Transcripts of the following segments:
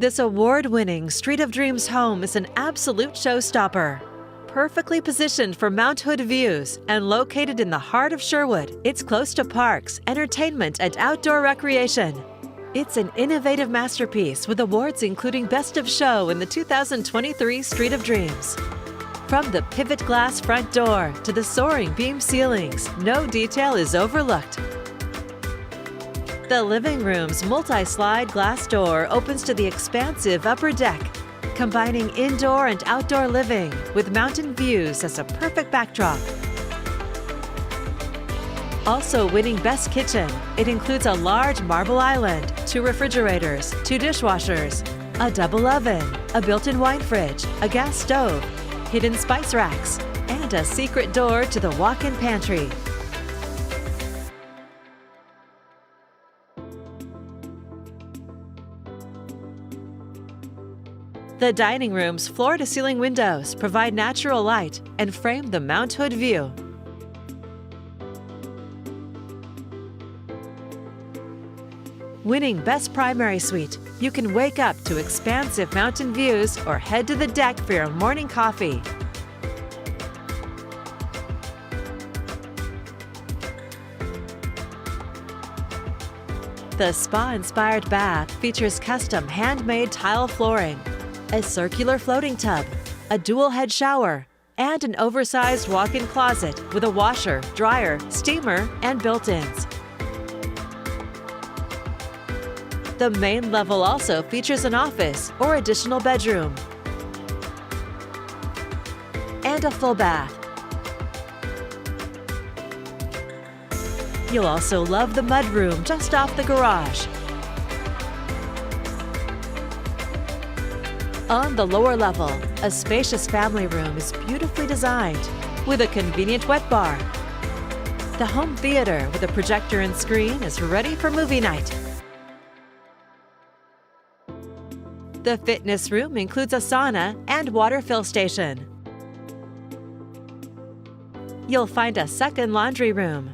This award-winning Street of Dreams home is an absolute showstopper. Perfectly positioned for Mount Hood views and located in the heart of Sherwood, it's close to parks, entertainment, and outdoor recreation. It's an innovative masterpiece with awards including Best of Show in the 2023 Street of Dreams. From the pivot glass front door to the soaring beam ceilings, no detail is overlooked. The living room's multi-slide glass door opens to the expansive upper deck, combining indoor and outdoor living with mountain views as a perfect backdrop. Also winning Best Kitchen, it includes a large marble island, 2 refrigerators, 2 dishwashers, a double oven, a built-in wine fridge, a gas stove, hidden spice racks, and a secret door to the walk-in pantry. The dining room's floor-to-ceiling windows provide natural light and frame the Mount Hood view. Winning Best Primary Suite, you can wake up to expansive mountain views or head to the deck for your morning coffee. The spa-inspired bath features custom handmade tile flooring, a circular floating tub, a dual-head shower, and an oversized walk-in closet with a washer, dryer, steamer, and built-ins. The main level also features an office or additional bedroom and a full bath. You'll also love the mudroom just off the garage. On the lower level, a spacious family room is beautifully designed with a convenient wet bar. The home theater with a projector and screen is ready for movie night. The fitness room includes a sauna and water fill station. You'll find a second laundry room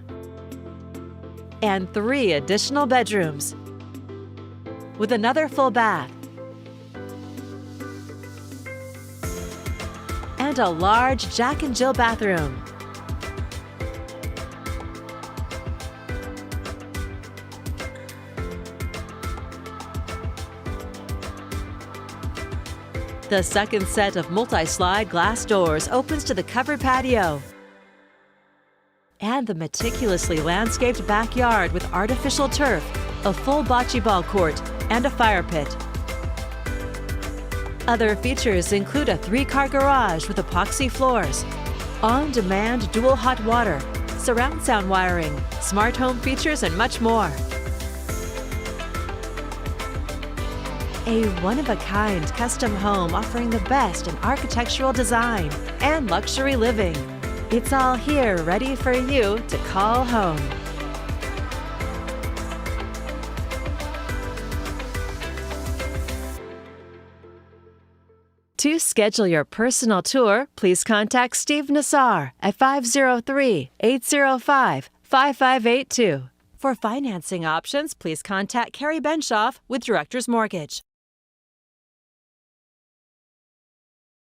and 3 additional bedrooms with another full bath and a large Jack and Jill bathroom. The second set of multi-slide glass doors opens to the covered patio and the meticulously landscaped backyard with artificial turf, a full bocce ball court, and a fire pit. Other features include a 3-car garage with epoxy floors, on-demand dual hot water, surround sound wiring, smart home features, and much more. A one-of-a-kind custom home offering the best in architectural design and luxury living. It's all here ready for you to call home. To schedule your personal tour, please contact Steve Nassar at 503-805-5582. For financing options, please contact Carrie Benshoff with Director's Mortgage.